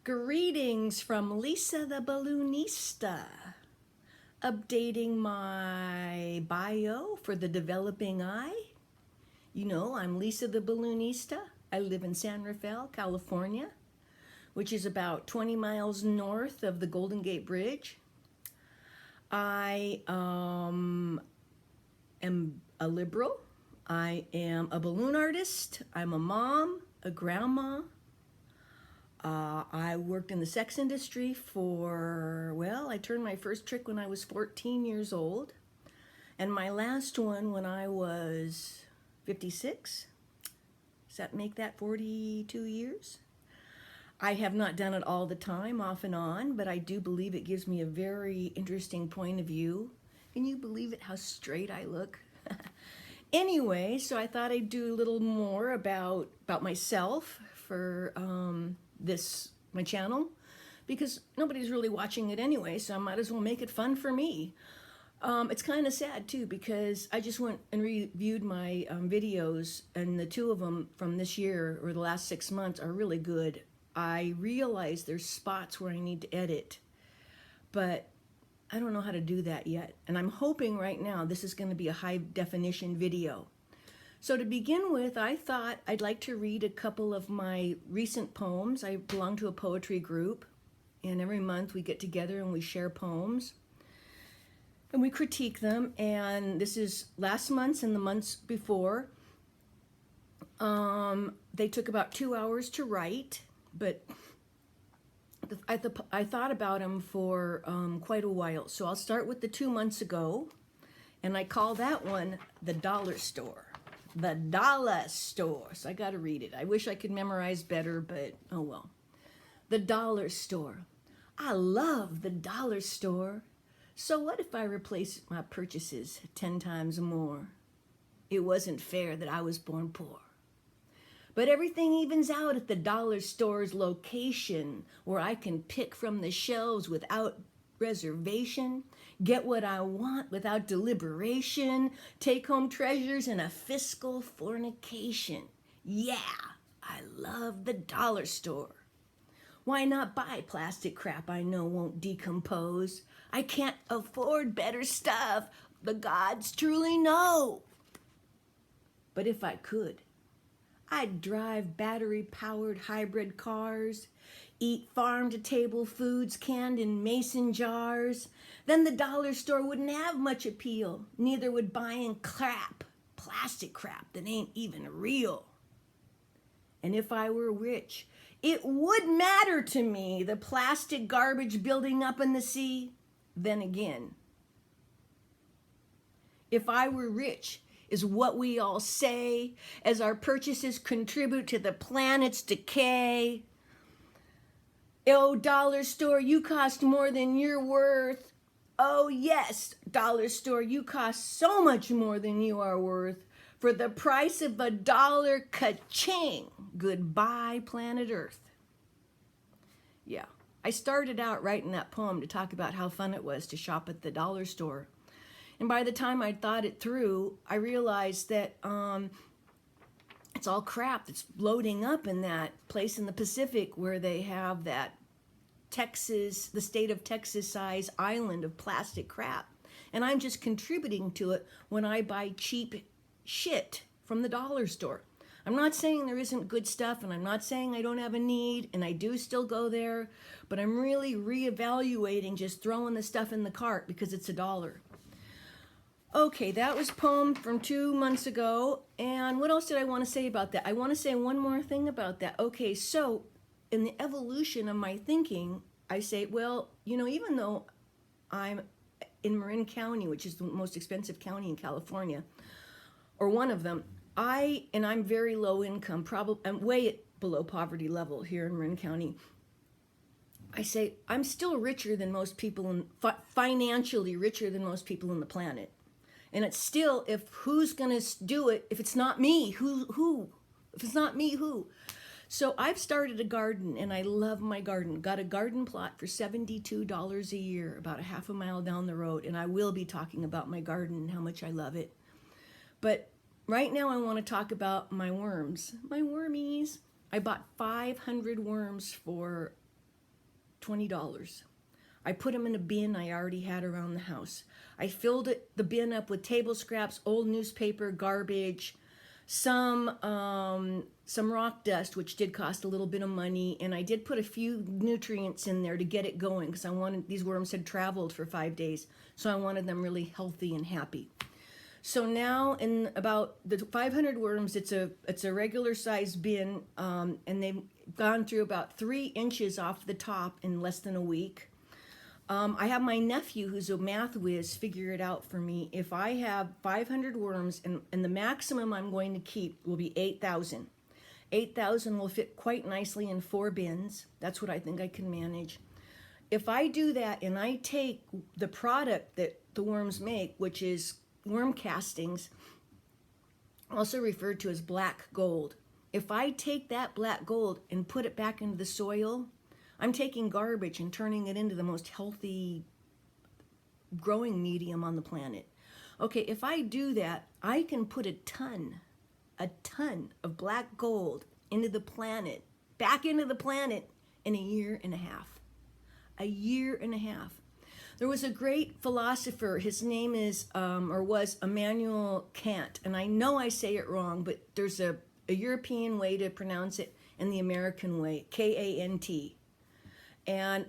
Greetings from Lisa the Balloonista, updating my bio for the developing eye. You know, I'm Lisa the Balloonista. I live in San Rafael, California, which is about 20 miles north of the Golden Gate Bridge. I am a liberal. I am a balloon artist. I'm a mom, a grandma. I worked in the sex industry I turned my first trick when I was 14 years old, and my last one when I was 56. Does that make that 42 years? I have not done it all the time, off and on, but I do believe it gives me a very interesting point of view. Can you believe it, how straight I look? Anyway, so I thought I'd do a little more about myself for my channel, because nobody's really watching it anyway, so I might as well make it fun for me. It's kind of sad too, because I just went and reviewed my videos, and the two of them from this year or the last 6 months are really good. I realize there's spots where I need to edit, but I don't know how to do that yet, and I'm hoping right now this is going to be a high definition video. So to begin with, I thought I'd like to read a couple of my recent poems. I belong to a poetry group, and every month we get together and we share poems and we critique them. And this is last month's and the months before. They took about 2 hours to write, but I thought about them for quite a while. So I'll start with the 2 months ago, and I call that one The Dollar Store. The Dollar Store. So I got to read it. I wish I could memorize better, but oh well. The Dollar Store. I love the dollar store. So what if I replace my purchases 10 times more? It wasn't fair that I was born poor. But everything evens out at the dollar store's location, where I can pick from the shelves without reservation, get what I want without deliberation, take home treasures in a fiscal fornication. Yeah, I love the dollar store. Why not buy plastic crap I know won't decompose? I can't afford better stuff, the gods truly know. But if I could, I'd drive battery-powered hybrid cars, eat farm-to-table foods canned in mason jars. Then the dollar store wouldn't have much appeal. Neither would buying plastic crap that ain't even real. And if I were rich, it would matter to me, the plastic garbage building up in the sea. Then again, if I were rich, is what we all say, as our purchases contribute to the planet's decay. Oh, dollar store, you cost more than you're worth. Oh yes, dollar store, you cost so much more than you are worth. For the price of $1, ka-ching, goodbye planet Earth. Yeah, I started out writing that poem to talk about how fun it was to shop at the dollar store. And by the time I thought it through, I realized that it's all crap that's loading up in that place in the Pacific where they have that the state of Texas size island of plastic crap. And I'm just contributing to it when I buy cheap shit from the dollar store. I'm not saying there isn't good stuff, and I'm not saying I don't have a need, and I do still go there, but I'm really reevaluating just throwing the stuff in the cart because it's $1. Okay, that was a poem from 2 months ago. And what else did I want to say about that? I want to say one more thing about that. Okay, so in the evolution of my thinking, I say, well, you know, even though I'm in Marin County, which is the most expensive county in California, or one of them, I'm very low income, probably I'm way below poverty level here in Marin County. I say I'm still richer than most people, financially richer than most people on the planet. And it's still, if who's going to do it, if it's not me, who? If it's not me, who? So I've started a garden, and I love my garden. Got a garden plot for $72 a year, about a half a mile down the road. And I will be talking about my garden and how much I love it. But right now I want to talk about my worms, my wormies. I bought 500 worms for $20. I put them in a bin I already had around the house. I filled the bin up with table scraps, old newspaper, garbage, some rock dust, which did cost a little bit of money, and I did put a few nutrients in there to get it going because I wanted, these worms had traveled for 5 days, so I wanted them really healthy and happy. So now in about the 500 worms, it's a regular size bin, and they've gone through about 3 inches off the top in less than a week. I have my nephew, who's a math whiz, figure it out for me. If I have 500 worms, and the maximum I'm going to keep will be 8,000. 8,000 will fit quite nicely in 4 bins. That's what I think I can manage. If I do that and I take the product that the worms make, which is worm castings, also referred to as black gold. If I take that black gold and put it back into the soil, I'm taking garbage and turning it into the most healthy growing medium on the planet. Okay, if I do that, I can put a ton of black gold into the planet, back into the planet in a year and a half. A year and a half. There was a great philosopher, his name is, or was Immanuel Kant, and I know I say it wrong, but there's a European way to pronounce it and the American way, K-A-N-T. And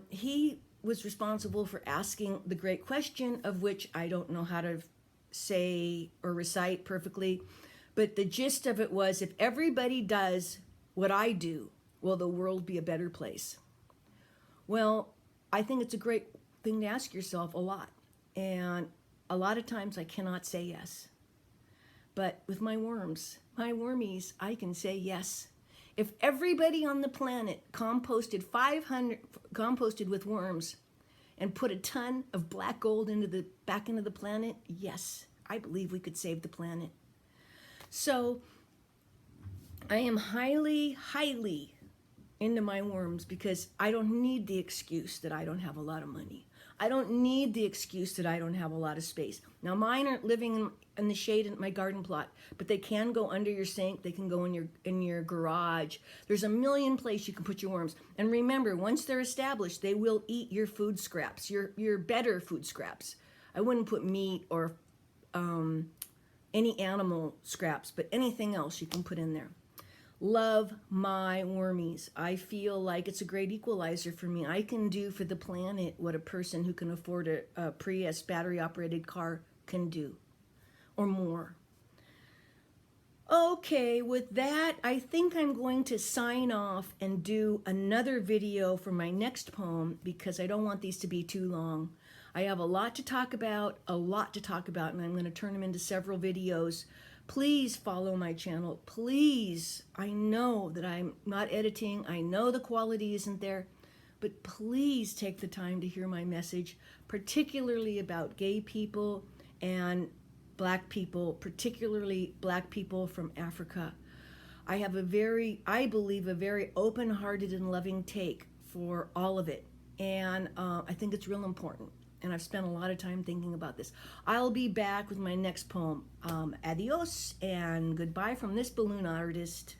he was responsible for asking the great question, of which I don't know how to say or recite perfectly, but the gist of it was, if everybody does what I do, will the world be a better place? Well, I think it's a great thing to ask yourself a lot. And a lot of times I cannot say yes. But with my worms, my wormies, I can say yes. If everybody on the planet composted with worms and put a ton of black gold back into the planet, yes, I believe we could save the planet. So I am highly, highly into my worms because I don't need the excuse that I don't have a lot of money. I don't need the excuse that I don't have a lot of space. Now, mine aren't living in the shade in my garden plot, but they can go under your sink. They can go in your garage. There's a million places you can put your worms. And remember, once they're established, they will eat your food scraps, your better food scraps. I wouldn't put meat or any animal scraps, but anything else you can put in there. Love my wormies. I feel like it's a great equalizer for me. I can do for the planet what a person who can afford a Prius battery-operated car can do, or more. Okay, with that, I think I'm going to sign off and do another video for my next poem because I don't want these to be too long. I have a lot to talk about, and I'm going to turn them into several videos. Please follow my channel. Please. I know that I'm not editing. I know the quality isn't there, but please take the time to hear my message, particularly about gay people and black people, particularly black people from Africa. I have I believe, a very open-hearted and loving take for all of it. And I think it's real important. And I've spent a lot of time thinking about this. I'll be back with my next poem. Adios and goodbye from this balloon artist.